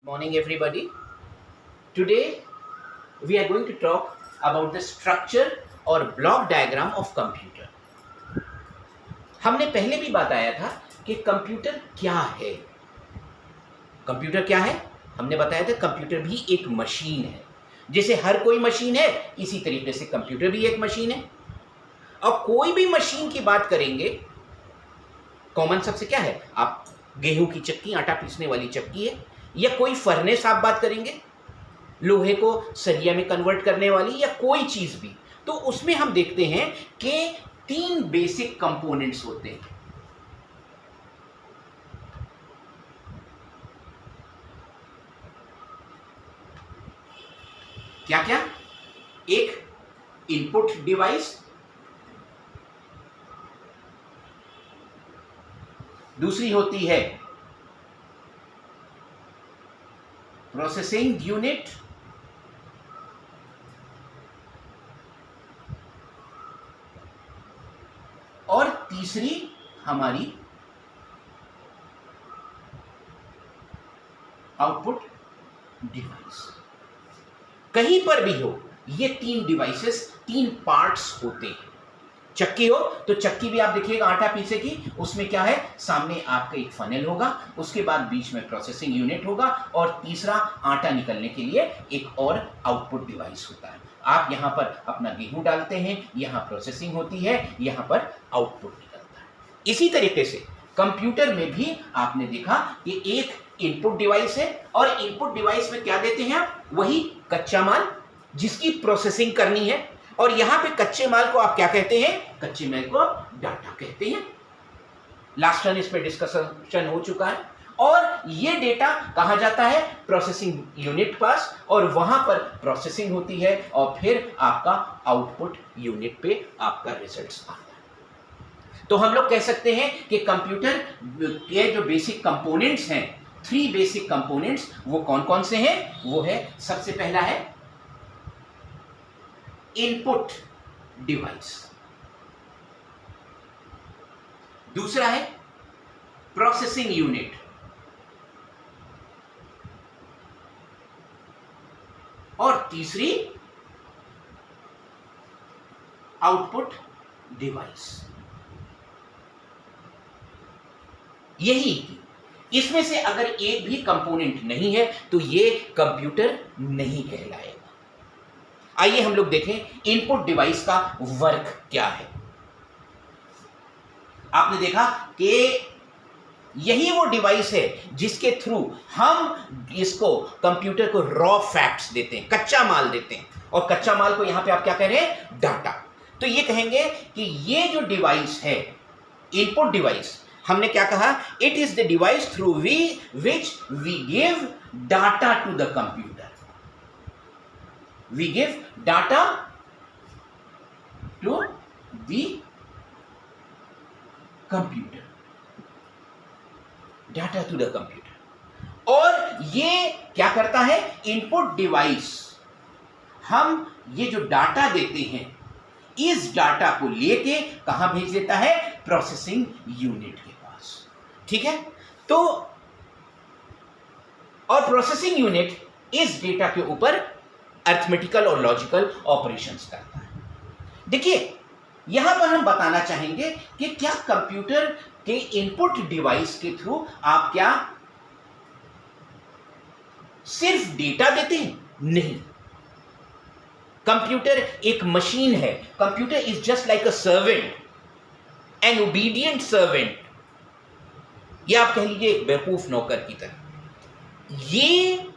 Morning everybody. Today we are going to talk about the structure or block diagram of computer. हमने पहले भी बताया था कि कंप्यूटर क्या है. कंप्यूटर क्या है हमने बताया था. कंप्यूटर भी एक मशीन है. जैसे हर कोई मशीन है इसी तरीके से कंप्यूटर भी एक मशीन है. अब कोई भी मशीन की बात करेंगे, कॉमन सबसे क्या है, आप गेहूं की चक्की, आटा पीसने वाली चक्की है, या कोई फर्नेस आप बात करेंगे, लोहे को सरिया में कन्वर्ट करने वाली, या कोई चीज भी. तो उसमें हम देखते हैं कि 3 बेसिक कंपोनेंट्स होते हैं. क्या क्या? एक इनपुट डिवाइस, दूसरी होती है प्रोसेसिंग यूनिट, और तीसरी हमारी आउटपुट डिवाइस. कहीं पर भी हो ये 3 डिवाइसेस, 3 पार्ट्स होते हैं. चक्की हो तो चक्की भी आप देखिएगा आटा पीसेगी, उसमें क्या है, सामने आपका एक फनेल होगा, उसके बाद बीच में प्रोसेसिंग यूनिट होगा, और तीसरा आटा निकलने के लिए एक और आउटपुट डिवाइस होता है. आप यहां पर अपना गेहूं डालते हैं, यहां प्रोसेसिंग होती है, यहां पर आउटपुट निकलता है. इसी तरीके से कंप्यूटर में भी आपने देखा कि एक इनपुट डिवाइस है, और इनपुट डिवाइस में क्या देते हैं आप, वही कच्चा माल जिसकी प्रोसेसिंग करनी है. और यहां पे कच्चे माल को आप क्या कहते हैं, कच्चे माल को आप डाटा कहते हैं. लास्ट टाइम इस पे डिस्कशन हो चुका है. और ये डेटा कहा जाता है प्रोसेसिंग यूनिट पास, और वहां पर प्रोसेसिंग होती है, और फिर आपका आउटपुट यूनिट पे आपका रिजल्ट्स आता है. तो हम लोग कह सकते हैं कि कंप्यूटर के जो बेसिक कंपोनेंट्स हैं, 3 बेसिक कंपोनेंट्स, वो कौन कौन से हैं. वो है, सबसे पहला है इनपुट डिवाइस, दूसरा है प्रोसेसिंग यूनिट, और तीसरी आउटपुट डिवाइस. यही, इसमें से अगर एक भी कंपोनेंट नहीं है तो ये कंप्यूटर नहीं कहलाएगा. आइए हम लोग देखें इनपुट डिवाइस का वर्क क्या है. आपने देखा कि यही वो डिवाइस है जिसके थ्रू हम इसको, कंप्यूटर को रॉ फैक्ट्स देते हैं, कच्चा माल देते हैं, और कच्चा माल को यहां पे आप क्या कह रहे हैं, डाटा. तो ये कहेंगे कि ये जो डिवाइस है इनपुट डिवाइस, हमने क्या कहा, it is the device through which we give data to the computer. We give data to the computer. Data to the computer. और ये क्या करता है, इनपुट डिवाइस, हम ये जो डाटा देते हैं, इस डाटा को लेके कहां भेज देता है, प्रोसेसिंग यूनिट के पास. ठीक है. तो और प्रोसेसिंग यूनिट इस डेटा के ऊपर अर्थमेटिकल और लॉजिकल ऑपरेशंस करता है. देखिए यहां पर हम बताना चाहेंगे कि क्या कंप्यूटर के इनपुट डिवाइस के थ्रू आप क्या सिर्फ डेटा देते हैं? नहीं. कंप्यूटर एक मशीन है. Computer is just like a servant, N obedient servant, या आप कह लीजिए एक बेवकूफ नौकर की तरह. ये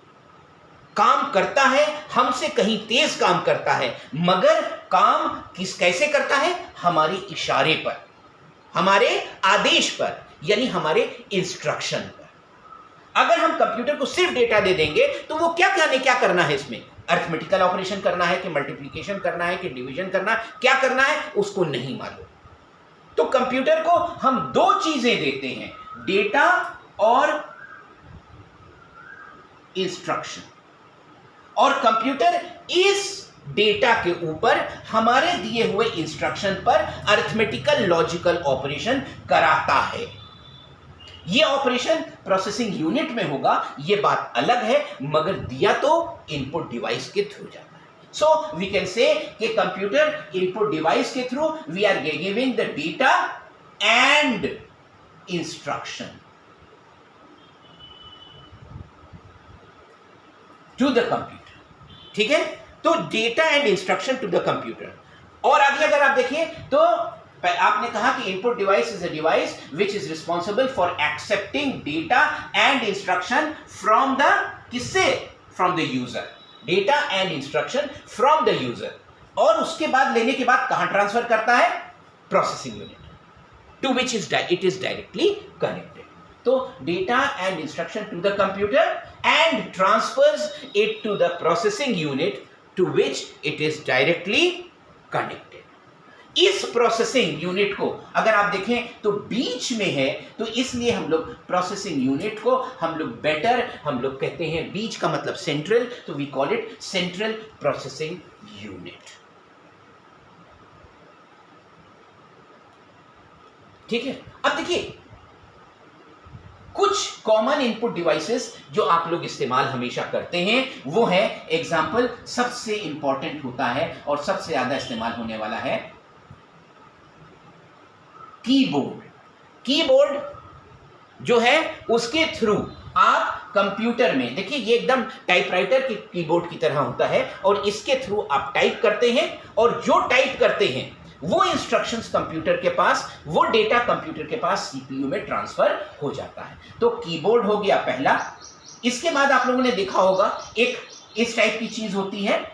काम करता है, हमसे कहीं तेज काम करता है, मगर काम कैसे करता है, हमारे इशारे पर, हमारे आदेश पर, यानी हमारे इंस्ट्रक्शन पर. अगर हम कंप्यूटर को सिर्फ डेटा दे देंगे तो वो क्या करना है, इसमें अर्थमेटिकल ऑपरेशन करना है कि मल्टीप्लिकेशन करना है कि डिवीजन करना है, क्या करना है उसको नहीं मालूम. तो कंप्यूटर को हम 2 चीजें देते हैं, डेटा और इंस्ट्रक्शन, और कंप्यूटर इस डेटा के ऊपर हमारे दिए हुए इंस्ट्रक्शन पर अरिथमेटिकल लॉजिकल ऑपरेशन कराता है. ये ऑपरेशन प्रोसेसिंग यूनिट में होगा, ये बात अलग है, मगर दिया तो इनपुट डिवाइस के थ्रू जाता है। सो वी कैन से कि कंप्यूटर इनपुट डिवाइस के through we are giving the data and instruction to the computer. ठीक है, तो data and instruction to the computer. और आगे अगर आप देखिए तो आपने कहा कि input device is a device which is responsible for accepting data and instruction from the किससे, from the user, data and instruction from the user, और उसके बाद लेने के बाद कहां ट्रांसफर करता है, processing unit to which is it is directly connected. तो data and instruction to the computer and transfers it to the processing unit to which it is directly connected. इस प्रोसेसिंग यूनिट को अगर आप देखें तो बीच में है, तो इसलिए हम लोग प्रोसेसिंग यूनिट को हम लोग कहते हैं, बीच का मतलब सेंट्रल, तो we call it central processing unit. ठीक है, अब देखिए कुछ कॉमन इनपुट डिवाइसेस जो आप लोग इस्तेमाल हमेशा करते हैं वो है, एग्जाम्पल सबसे इंपॉर्टेंट होता है और सबसे ज्यादा इस्तेमाल होने वाला है कीबोर्ड। कीबोर्ड जो है उसके थ्रू आप कंप्यूटर में देखिए, ये एकदम टाइपराइटर के कीबोर्ड की तरह होता है, और इसके थ्रू आप टाइप करते हैं, और जो टाइप करते हैं वो इंस्ट्रक्शंस कंप्यूटर के पास, वो डेटा कंप्यूटर के पास सीपीयू में ट्रांसफर हो जाता है। तो कीबोर्ड हो गया पहला। इसके बाद आप लोगों ने देखा होगा एक इस टाइप की चीज होती है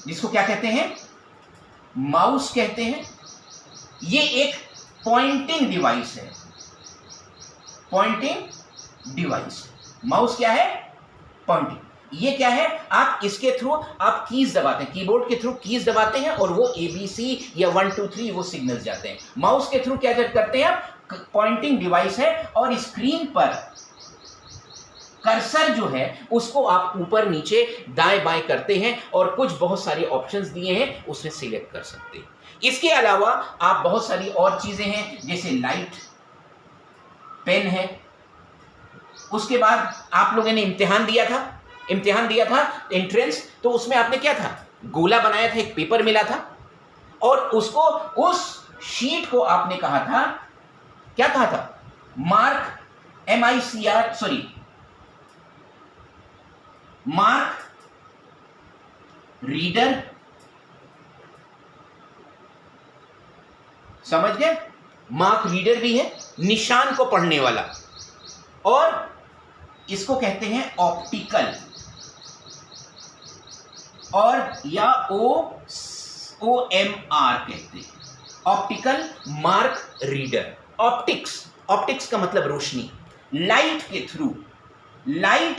जिसको क्या कहते हैं, माउस कहते हैं। ये एक पॉइंटिंग डिवाइस है, पॉइंटिंग डिवाइस। माउस क्या है, पॉइंटिंग। ये क्या है, आप इसके थ्रू आप कीज दबाते हैं, कीबोर्ड के थ्रू कीज दबाते हैं और वो ABC या 1 2 3 वो सिग्नल्स जाते हैं। माउस के थ्रू क्या करते हैं आप, पॉइंटिंग डिवाइस है और स्क्रीन पर कर्सर जो है उसको आप ऊपर नीचे दाएं बाएं करते हैं और कुछ बहुत सारे ऑप्शंस दिए हैं उसमें सिलेक्ट कर सकते हैं। इसके अलावा आप बहुत सारी और चीजें हैं जैसे लाइट, पेन है। उसके बाद आप लोगों ने इम्तिहान दिया था एंट्रेंस, तो उसमें आपने क्या था, गोला बनाया था, एक पेपर मिला था, और उसको उस शीट को आपने कहा था, क्या कहा था, मार्क मार्क रीडर, समझ गए, मार्क रीडर भी है, निशान को पढ़ने वाला, और इसको कहते हैं ऑप्टिकल, और या OMR कहते हैं, ऑप्टिकल मार्क रीडर। ऑप्टिक्स का मतलब रोशनी। लाइट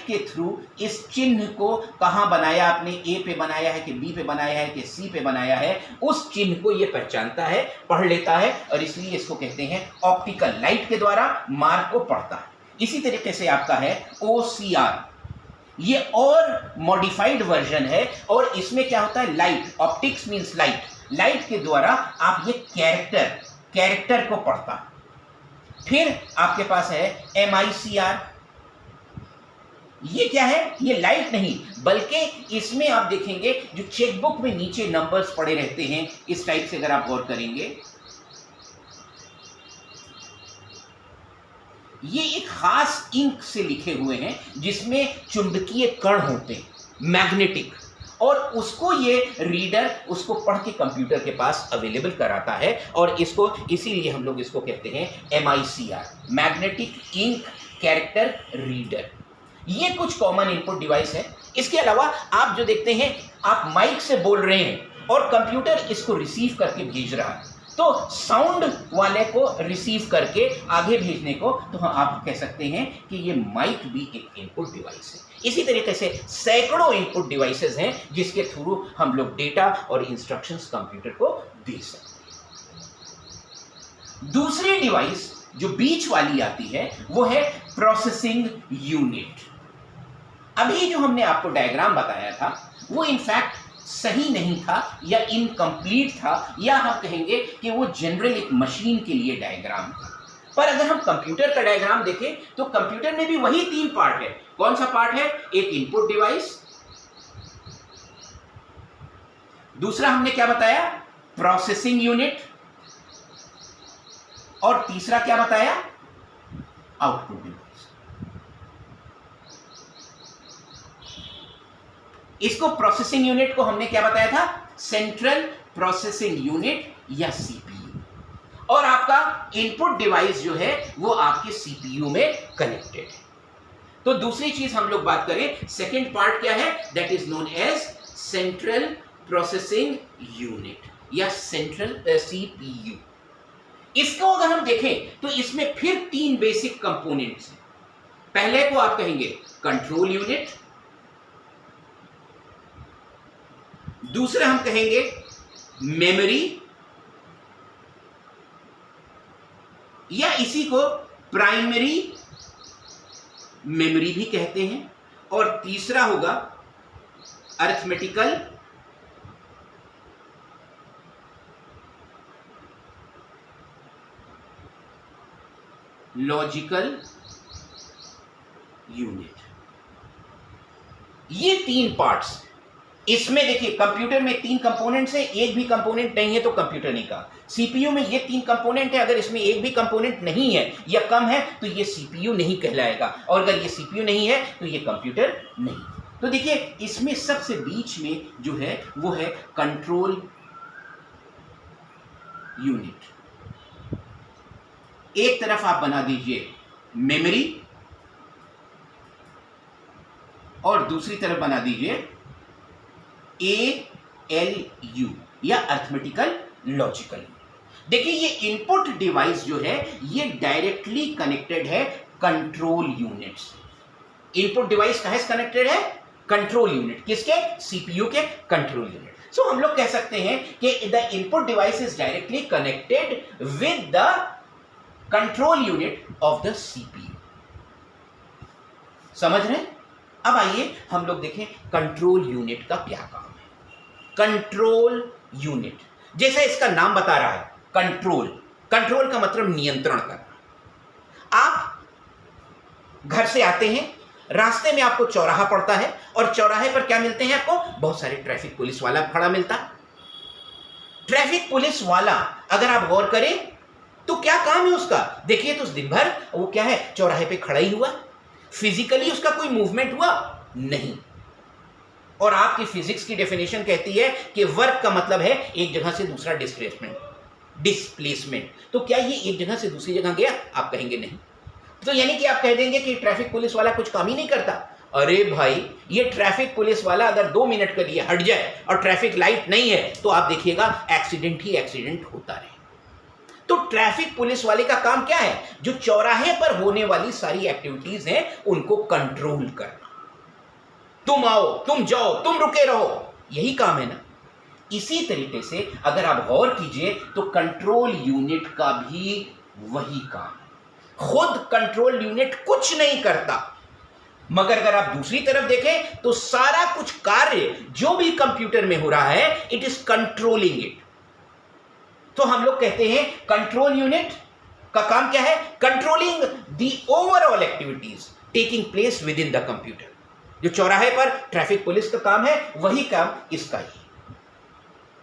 के थ्रू इस चिन्ह को कहां बनाया आपने, A पे बनाया है कि B पे बनाया है कि C पे बनाया है, उस चिन्ह को ये पहचानता है, पढ़ लेता है, और इसलिए इसको कहते हैं ऑप्टिकल। लाइट के द्वारा मार्क को पढ़ता है। इसी तरीके से आपका है OCR, ये और मॉडिफाइड वर्जन है, और इसमें क्या होता है, लाइट, ऑप्टिक्स मींस लाइट के द्वारा आप ये कैरेक्टर को पढ़ता है। फिर आपके पास है MICR, ये क्या है, ये लाइट नहीं बल्कि इसमें आप देखेंगे जो चेकबुक में नीचे नंबर्स पड़े रहते हैं, इस टाइप से अगर आप गौर करेंगे, ये एक खास इंक से लिखे हुए हैं जिसमें चुंबकीय कण होते हैं, मैग्नेटिक, और उसको ये रीडर उसको पढ़ के कंप्यूटर के पास अवेलेबल कराता है, और इसको इसीलिए हम लोग इसको कहते हैं MICR, magnetic ink character reader. ये कुछ कॉमन इनपुट डिवाइस है। इसके अलावा आप जो देखते हैं, आप माइक से बोल रहे हैं और कंप्यूटर इसको रिसीव करके भेज रहा है, तो साउंड वाले को रिसीव करके आगे भेजने को तो आप कह सकते हैं कि ये माइक भी एक इनपुट डिवाइस है। इसी तरीके से सैकड़ों इनपुट डिवाइसेस हैं जिसके थ्रू हम लोग डेटा और इंस्ट्रक्शंस कंप्यूटर को दे सकते हैं। दूसरी डिवाइस जो बीच वाली आती है वो है प्रोसेसिंग यूनिट। अभी जो हमने आपको डायग्राम बताया था वो इनफैक्ट सही नहीं था या इनकम्प्लीट था, या हम कहेंगे कि वो जनरल एक मशीन के लिए डायग्राम था। पर अगर हम कंप्यूटर का डायग्राम देखें तो कंप्यूटर में भी वही 3 पार्ट है। कौन सा पार्ट है? एक इनपुट डिवाइस, दूसरा हमने क्या बताया? प्रोसेसिंग यूनिट, और तीसरा क्या बताया? Output device. इसको प्रोसेसिंग यूनिट को हमने क्या बताया था? सेंट्रल प्रोसेसिंग यूनिट या सीपीयू। और आपका इनपुट डिवाइस जो है वो आपके सीपीयू में कनेक्टेड है। तो दूसरी चीज हम लोग बात करें, सेकेंड पार्ट क्या है? That is known as central processing unit या सेंट्रल सीपीयू। इसको अगर हम देखें तो इसमें फिर 3 बेसिक कंपोनेंट्स हैं। पहले को आप कहेंगे कंट्रोल यूनिट, दूसरा हम कहेंगे मेमोरी, या इसी को प्राइमरी मेमोरी भी कहते हैं, और तीसरा होगा अरिथमेटिकल लॉजिकल यूनिट। ये 3 पार्ट्स। इसमें देखिए कंप्यूटर में 3 कंपोनेंट्स हैं, एक भी कंपोनेंट नहीं है तो कंप्यूटर नहीं कहा। सीपीयू में ये 3 कंपोनेंट है, अगर इसमें एक भी कंपोनेंट नहीं है या कम है तो ये सीपीयू नहीं कहलाएगा, और अगर ये सीपीयू नहीं है तो ये कंप्यूटर नहीं। तो देखिए इसमें सबसे बीच में जो है वो है कंट्रोल यूनिट। एक तरफ आप बना दीजिए मेमोरी और दूसरी तरफ बना दीजिए ALU या अरिथमेटिकल लॉजिकल। देखिए ये इनपुट डिवाइस जो है ये डायरेक्टली कनेक्टेड है कंट्रोल यूनिट से। इनपुट डिवाइस कहां से कनेक्टेड है? Control unit. किसके? सीपीयू के कंट्रोल यूनिट। सो हम लोग कह सकते हैं कि the input device is directly connected with the control unit of the CPU. समझ रहे हैं? अब आइए हम लोग देखें कंट्रोल यूनिट का क्या काम है। कंट्रोल यूनिट जैसा इसका नाम बता रहा है, कंट्रोल। कंट्रोल का मतलब नियंत्रण करना। आप घर से आते हैं, रास्ते में आपको चौराहा पड़ता है, और चौराहे पर क्या मिलते हैं आपको? बहुत सारे ट्रैफिक पुलिस वाला खड़ा मिलता है। ट्रैफिक पुलिस वाला अगर आप गौर करें तो क्या काम है उसका? देखिए तो दिन भर वो क्या है, चौराहे पे खड़ा ही हुआ, फिजिकली उसका कोई मूवमेंट हुआ नहीं। और आपकी फिजिक्स की डेफिनेशन कहती है कि वर्क का मतलब है एक जगह से दूसरा डिस्प्लेसमेंट। तो क्या ये एक जगह से दूसरी जगह गया? आप कहेंगे नहीं। तो यानी कि आप कह देंगे कि ट्रैफिक पुलिस वाला कुछ काम ही नहीं करता। अरे भाई, ये ट्रैफिक पुलिस वाला अगर 2 मिनट के लिए हट जाए और ट्रैफिक लाइट नहीं है तो आप देखिएगा एक्सीडेंट ही एक्सीडेंट होता रहे। तो ट्रैफिक पुलिस वाले का काम क्या है? जो चौराहे पर होने वाली सारी एक्टिविटीज हैं उनको कंट्रोल करना। तुम आओ, तुम जाओ, तुम रुके रहो, यही काम है ना। इसी तरीके से अगर आप गौर कीजिए तो कंट्रोल यूनिट का भी वही काम है। खुद कंट्रोल यूनिट कुछ नहीं करता, मगर अगर आप दूसरी तरफ देखें तो सारा कुछ कार्य जो भी कंप्यूटर में हो रहा है, इट इज कंट्रोलिंग इट। तो हम लोग कहते हैं कंट्रोल यूनिट का काम क्या है? Controlling the overall activities taking place within the computer. जो चौराहे पर ट्रैफिक पुलिस का काम है वही काम इसका ही।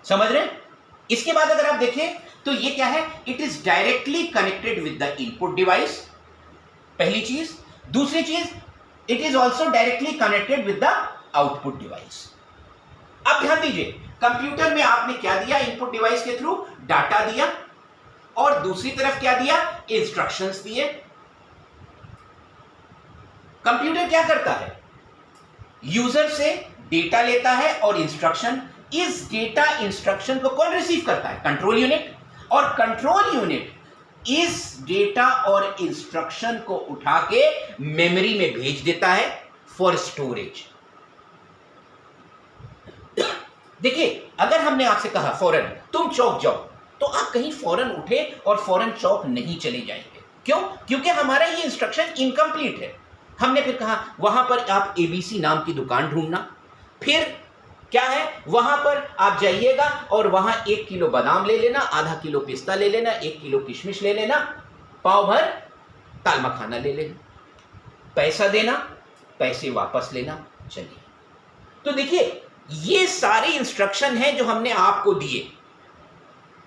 समझ रहे हैं? इसके बाद अगर आप देखें तो ये क्या है? It is directly connected with the input device, पहली चीज। दूसरी चीज, it is also directly connected with the output device. अब ध्यान दीजिए, कंप्यूटर में आपने क्या दिया? इनपुट डिवाइस के थ्रू डाटा दिया, और दूसरी तरफ क्या दिया? इंस्ट्रक्शंस दिए। कंप्यूटर क्या करता है? यूजर से डेटा लेता है और इंस्ट्रक्शन। इस डेटा इंस्ट्रक्शन को कौन रिसीव करता है? Control unit. और कंट्रोल यूनिट इस डेटा और इंस्ट्रक्शन को उठा के मेमोरी में भेज देता है फॉर स्टोरेज। देखिए, अगर हमने आपसे कहा फौरन तुम चौक जाओ, तो आप कहीं फौरन उठे और फौरन चौक नहीं चले जाएंगे। क्यों? क्योंकि हमारा ये इंस्ट्रक्शन इनकम्प्लीट है। हमने फिर कहा वहां पर आप ABC नाम की दुकान ढूंढना, फिर क्या है, वहां पर आप जाइएगा और वहां 1 किलो बादाम ले लेना, आधा किलो पिस्ता ले लेना, 1 किलो किशमिश ले लेना, पाव भर दाल मखाना ले लेना, पैसा देना, पैसे वापस लेना, चलिए। तो देखिए ये सारे इंस्ट्रक्शन हैं जो हमने आपको दिए।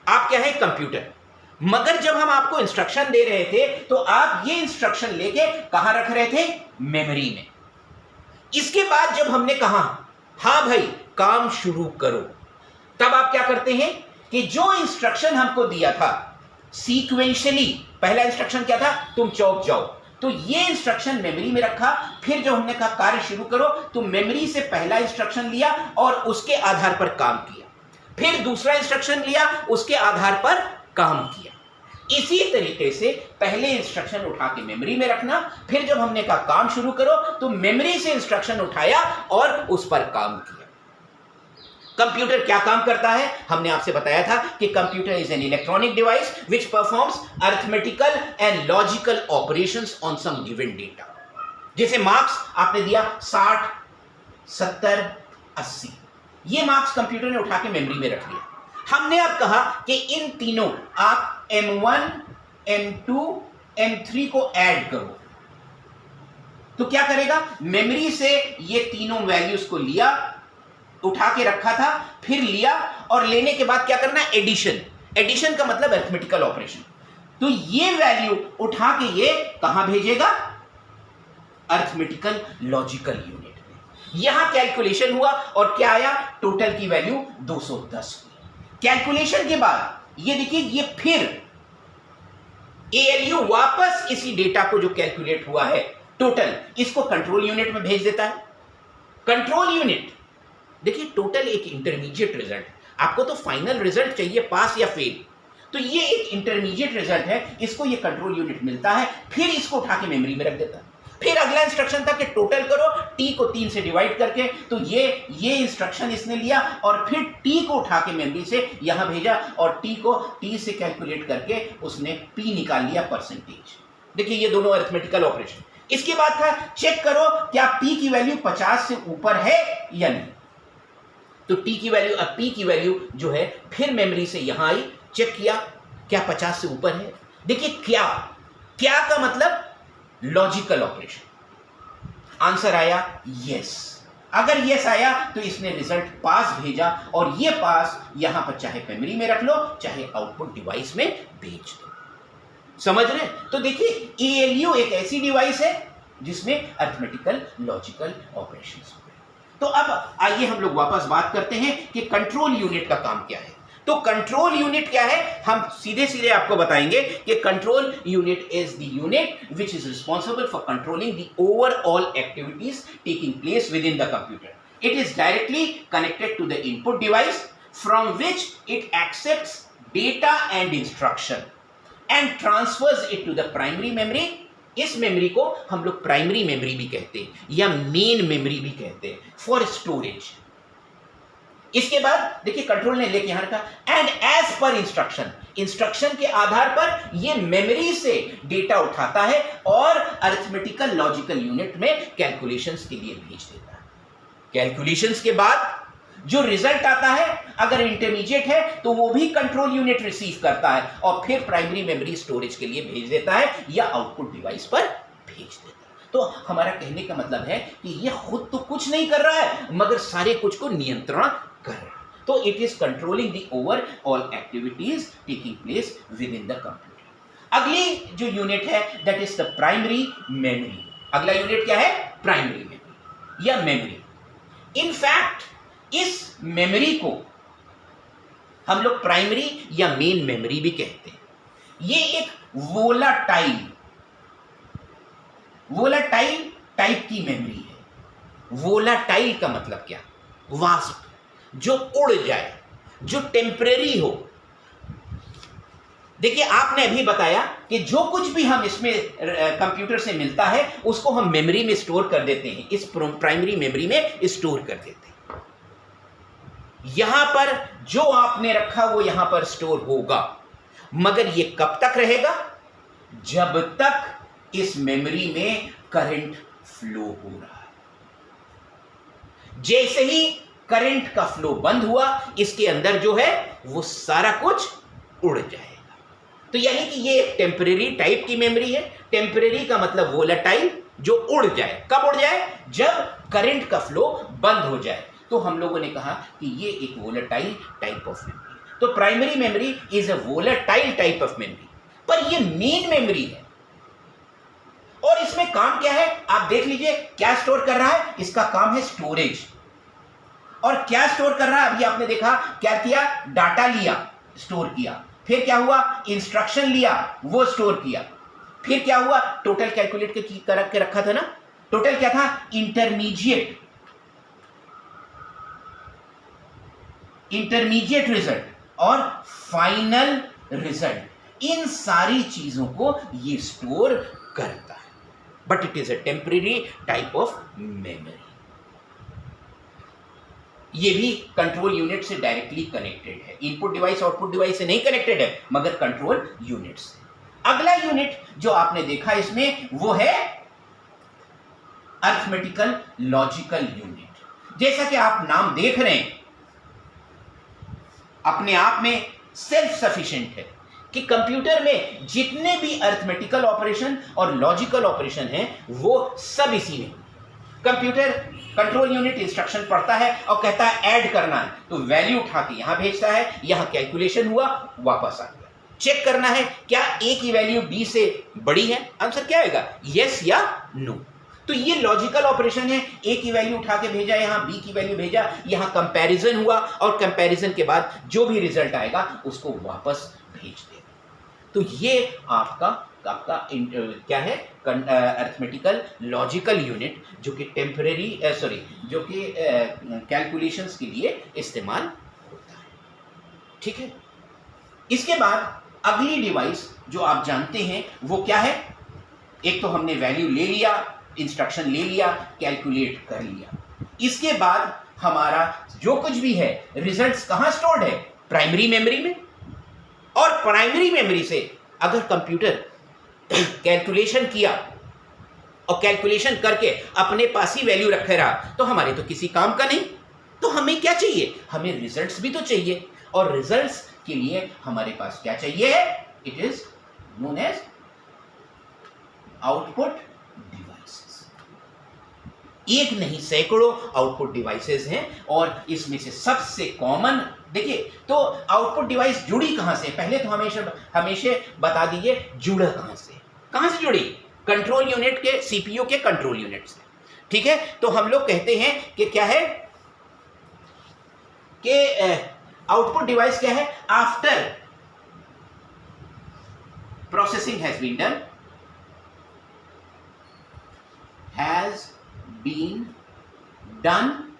आप क्या है, कंप्यूटर। मगर जब हम आपको इंस्ट्रक्शन दे रहे थे तो आप ये इंस्ट्रक्शन लेके कहां रख रहे थे, मेमोरी में। इसके बाद जब हमने कहा हां भाई काम शुरू करो, तब आप क्या करते हैं कि जो इंस्ट्रक्शन हमको दिया था सीक्वेंशियली, पहला इंस्ट्रक्शन क्या था, तुम चौक जाओ, तो ये इंस्ट्रक्शन मेमोरी में रखा। फिर जो हमने कहा कार्य शुरू करो, तो मेमोरी से पहला इंस्ट्रक्शन लिया और उसके आधार पर काम किया। फिर दूसरा इंस्ट्रक्शन लिया, उसके आधार पर काम किया। इसी तरीके से पहले इंस्ट्रक्शन उठा के मेमोरी में रखना, फिर जब हमने कहा काम शुरू करो तो मेमोरी से इंस्ट्रक्शन उठाया और उस पर काम किया। कंप्यूटर क्या काम करता है, हमने आपसे बताया था कि computer is an electronic device which performs arithmetical and logical operations on some given data. जैसे मार्क्स आपने दिया 60, 70, 80, ये मार्क्स कंप्यूटर ने उठा के मेमोरी में रख लिया। हमने अब कहा कि इन तीनों आप M1, M2, M3 को ऐड करो, तो क्या करेगा, मेमोरी से ये तीनों वैल्यूज को लिया, उठा के रखा था, फिर लिया और लेने के बाद क्या करना, एडिशन। एडिशन का मतलब अरिथमेटिकल ऑपरेशन। तो ये वैल्यू उठा के ये कहां भेजेगा, अरिथमेटिकल लॉजिकल यूनिट में। यहां कैलकुलेशन हुआ और क्या आया, टोटल की वैल्यू 210 हुई। कैलकुलेशन के बाद ये देखिए, ये फिर एएलयू वापस इसी डेटा को जो कैलकुलेट हुआ है टोटल, इसको कंट्रोल यूनिट में भेज देता है। कंट्रोल यूनिट देखिए, टोटल एक इंटरमीडिएट रिजल्ट, आपको तो फाइनल रिजल्ट चाहिए, पास या फेल, तो ये एक इंटरमीडिएट रिजल्ट है, इसको ये कंट्रोल यूनिट मिलता है, फिर इसको उठा के मेमोरी में रख देता है। फिर अगला इंस्ट्रक्शन था कि टोटल करो, टी को 3 से डिवाइड करके, तो ये इंस्ट्रक्शन इसने लिया और फिर टी को उठा के मेमोरी से यहां भेजा और टी को टी से कैलकुलेट करके उसने पी निकाल लिया, परसेंटेज। देखिए ये दोनों अरिथमेटिकल ऑपरेशन। इसके बाद था चेक करो क्या पी की वैल्यू 50 से ऊपर है या नहीं, तो टी की वैल्यू, अब पी की वैल्यू जो है फिर मेमोरी से यहां आई, चेक किया क्या 50 से ऊपर है। देखिए क्या का मतलब लॉजिकल ऑपरेशन। आंसर आया यस। अगर यस आया तो इसने रिजल्ट पास भेजा और ये पास यहां पर चाहे मेमोरी में रख लो चाहे आउटपुट डिवाइस में भेज दो। समझ रहे? तो देखिए एएलयू एक ऐसी डिवाइस है जिसमें अरिथमेटिकल लॉजिकल ऑपरेशंस हो गए। तो अब आइए हम लोग वापस बात करते हैं कि कंट्रोल यूनिट का काम क्या है। तो कंट्रोल यूनिट क्या है, हम सीधे सीधे आपको बताएंगे कि control unit is the unit which is responsible for controlling the overall activities taking place within the computer. It is directly connected to the input device from which it accepts data and instruction and transfers it to the primary memory. इस memory को हम लोग primary memory भी कहते हैं या main memory भी कहते हैं, फॉर स्टोरेज। इसके बाद देखिए कंट्रोल ने लेके यहां रखा, एंड एज पर इंस्ट्रक्शन के आधार पर यह मेमोरी से डेटा उठाता है और अरिथमेटिकल लॉजिकल यूनिट में कैलकुलेशंस के लिए भेज देता है। कैलकुलेशंस के बाद जो रिजल्ट आता है अगर इंटरमीडिएट है तो वो भी कंट्रोल यूनिट रिसीव करता है और फिर प्राइमरी मेमोरी स्टोरेज के लिए भेज देता है या आउटपुट डिवाइस पर भेज देता है। तो हमारा कहने का मतलब है कि ये खुद तो कुछ नहीं कर रहा है मगर सारे कुछ को नियंत्रण कर रहा है। तो it is controlling the overall activities taking place within the computer. अगली जो यूनिट है that is the primary memory. अगला यूनिट क्या है, प्राइमरी मेमोरी या मेमोरी। इनफैक्ट इस मेमोरी को हम लोग प्राइमरी या मेन मेमोरी भी कहते हैं। ये एक वोलाटाइल टाइप की मेमोरी है। वोलाटाइल का मतलब क्या, वास्प, जो उड़ जाए, जो टेम्परेरी हो। देखिए आपने अभी बताया कि जो कुछ भी हम इसमें कंप्यूटर से मिलता है उसको हम मेमोरी में स्टोर कर देते हैं, इस प्राइमरी मेमोरी में स्टोर कर देते हैं। यहां पर जो आपने रखा वो यहां पर स्टोर होगा, मगर ये कब तक रहेगा, जब तक इस मेमोरी में करंट फ्लो हो रहा है। जैसे ही करंट का फ्लो बंद हुआ इसके अंदर जो है वो सारा कुछ उड़ जाएगा। तो यानी कि ये टेम्परेरी टाइप की मेमोरी है। टेम्परेरी का मतलब वोलेटाइल, जो उड़ जाए। कब उड़ जाए? जब करंट का फ्लो बंद हो जाए। तो हम लोगों ने कहा कि ये एक वोलेटाइल टाइप ऑफ मेमोरी। तो primary memory is a volatile type of memory, पर ये मेन मेमोरी है। और इसमें काम क्या है आप देख लीजिए, क्या स्टोर कर रहा है? इसका काम है स्टोरेज। और क्या स्टोर कर रहा है? अभी आपने देखा क्या किया, डाटा लिया, स्टोर किया, फिर क्या हुआ, इंस्ट्रक्शन लिया, वो स्टोर किया, फिर क्या हुआ, टोटल कैलकुलेट के रखा था ना। टोटल क्या था? इंटरमीडिएट रिजल्ट और फाइनल रिजल्ट। इन सारी चीजों को ये स्टोर करता है, but it is a temporary type of memory. ये भी कंट्रोल यूनिट से डायरेक्टली कनेक्टेड है। इनपुट डिवाइस आउटपुट डिवाइस से नहीं कनेक्टेड है, मगर कंट्रोल यूनिट से। अगला यूनिट जो आपने देखा इसमें वो है अरिथमेटिकल लॉजिकल यूनिट। जैसा कि आप नाम देख रहे हैं, अपने आप में सेल्फ सफिशिएंट है कि कंप्यूटर में जितने भी अरिथमेटिकल ऑपरेशन और लॉजिकल ऑपरेशन हैं वो सब इसी में। कंप्यूटर कंट्रोल यूनिट इंस्ट्रक्शन पढ़ता है और कहता है ऐड करना है, तो वैल्यू उठा के यहां भेजता है, यहां कैलकुलेशन हुआ, वापस आ गया। चेक करना है क्या ए की वैल्यू बी से बड़ी है, आंसर क्या आएगा, यस या नो। तो ये लॉजिकल ऑपरेशन है। ए की वैल्यू उठा के भेजा, यहां बी की वैल्यू भेजा, यहां कंपैरिजन हुआ, और कंपैरिजन के बाद जो भी रिजल्ट आएगा उसको वापस भेज देगा। तो ये आपका क्या है, अरिथमेटिकल लॉजिकल यूनिट, जो कि जो कि कैलकुलेशंस के लिए इस्तेमाल होता है। ठीक है। इसके बाद अगली डिवाइस जो आप जानते हैं वो क्या है, एक तो हमने वैल्यू ले लिया, इंस्ट्रक्शन ले लिया, कैलकुलेट कर लिया। इसके बाद हमारा जो कुछ भी है रिजल्ट्स कहां स्टोर्ड है, प्राइमरी मेमोरी में। और प्राइमरी मेमोरी से अगर कंप्यूटर कैलकुलेशन किया और कैलकुलेशन करके अपने पास ही वैल्यू रखे रहा, तो हमारे तो किसी काम का नहीं। तो हमें क्या चाहिए, हमें रिजल्ट्स भी तो चाहिए, और रिजल्ट्स के लिए हमारे पास क्या चाहिए, it is known as output devices. एक नहीं सैकड़ों आउटपुट डिवाइसेस हैं, और इसमें से सबसे कॉमन देखिए, तो आउटपुट डिवाइस जुड़ी कहां से, पहले तो हमेशा बता दीजिए जुड़ा कहां से जुड़ी, कंट्रोल यूनिट के, सीपीयू के कंट्रोल यूनिट से। ठीक है। तो हम लोग कहते हैं कि क्या है कि आउटपुट डिवाइस क्या है, after processing has been done,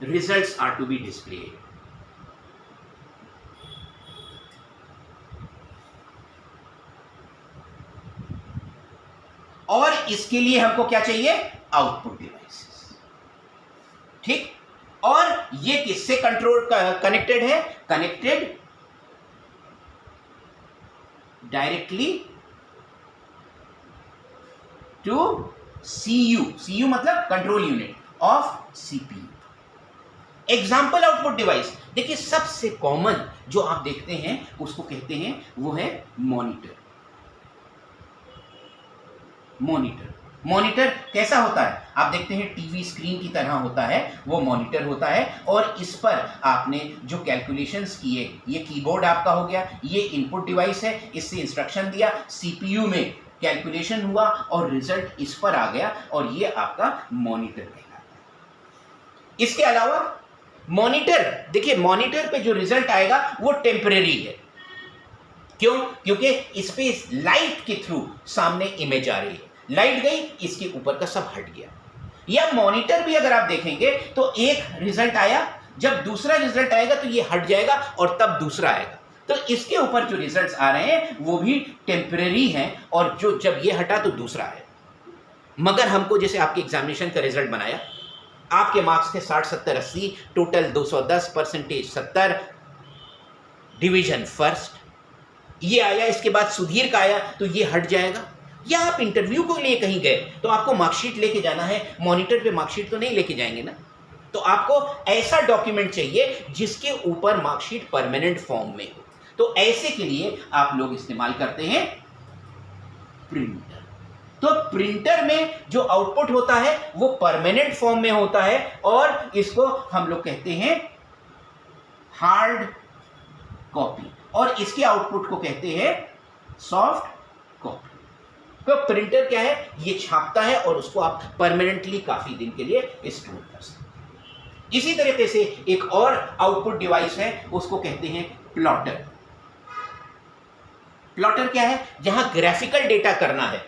results are to be displayed. और इसके लिए हमको क्या चाहिए, आउटपुट डिवाइसेस। ठीक। और ये किससे कंट्रोल कनेक्टेड है, कनेक्टेड डायरेक्टली टू सीयू मतलब control unit of CPU. Example output device देखिए, सबसे कॉमन जो आप देखते हैं उसको कहते हैं वो है मॉनिटर। मॉनिटर कैसा होता है, आप देखते हैं टीवी स्क्रीन की तरह होता है, वो मॉनिटर होता है। और इस पर आपने जो कैलकुलेशंस किए, ये कीबोर्ड आपका हो गया, ये इनपुट डिवाइस है, इससे इंस्ट्रक्शन दिया, सीपीयू में कैलकुलेशन हुआ और रिजल्ट इस पर आ गया, और ये आपका मॉनिटर कहलाता है। इसके अलावा मॉनिटर देखिए, मॉनिटर पे जो रिजल्ट आएगा वो टेम्परेरी है। क्यों? क्योंकि इस पे लाइट के थ्रू सामने इमेज आ रही है, लाइट गई, इसके ऊपर का सब हट गया। या मॉनिटर भी अगर आप देखेंगे तो एक रिजल्ट आया, जब दूसरा रिजल्ट आएगा तो ये हट जाएगा और तब दूसरा आएगा। तो इसके ऊपर जो रिजल्ट्स आ रहे हैं वो भी टेम्परेरी हैं, और जो जब ये हटा तो दूसरा है। मगर हमको जैसे आपके एग्जामिनेशन का रिजल्ट बनाया, आपके मार्क्स थे 60, 70, 80, टोटल 210, परसेंटेज 70, डिवीजन फर्स्ट, ये आया। इसके बाद सुधीर का आया तो ये हट जाएगा। या आप इंटरव्यू को लिए कहीं गए तो आपको मार्कशीट लेके जाना है, मॉनिटर पे मार्कशीट तो नहीं लेके जाएंगे ना, तो आपको ऐसा डॉक्यूमेंट चाहिए जिसके ऊपर मार्कशीट परमानेंट फॉर्म में हो। तो ऐसे के लिए आप लोग इस्तेमाल करते हैं प्रिंटर। तो प्रिंटर में जो आउटपुट होता है वो परमानेंट फॉर्म में होता है और इसको हम लोग कहते हैं हार्ड कॉपी और इसके आउटपुट को कहते हैं सॉफ्ट कॉपी। तो प्रिंटर क्या है, ये छापता है और उसको आप परमानेंटली काफी दिन के लिए स्टोर कर सकते हैं। इसी तरीके से एक और आउटपुट डिवाइस है, उसको कहते हैं प्लॉटर। प्लॉटर क्या है, जहां ग्राफिकल डेटा करना है,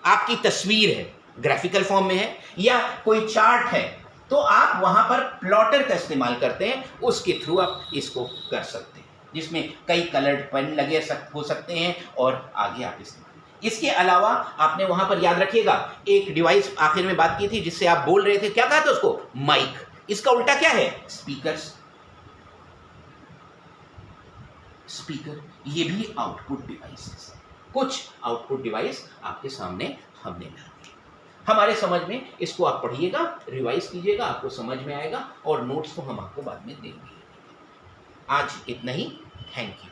आपकी तस्वीर है ग्राफिकल फॉर्म में है या कोई चार्ट है, तो आप वहां पर प्लॉटर का इस्तेमाल करते हैं, उसके थ्रू आप इसको कर सकते हैं, जिसमें कई कलर्ड पेन लगे हो सकते हैं और आगे आप इस्तेमाल। इसके अलावा आपने वहां पर याद रखिएगा एक डिवाइस आखिर में बात की थी जिससे आप बोल रहे थे, क्या कहा था उसको, माइक। इसका उल्टा क्या है, स्पीकर्स। स्पीकर ये भी आउटपुट डिवाइस है। कुछ आउटपुट डिवाइस आपके सामने हमने ला दी। हमारे समझ में इसको आप पढ़िएगा, रिवाइज कीजिएगा, आपको समझ में आएगा और नोट्स तो हम आपको बाद में देंगे। आज इतना ही, थैंक यू।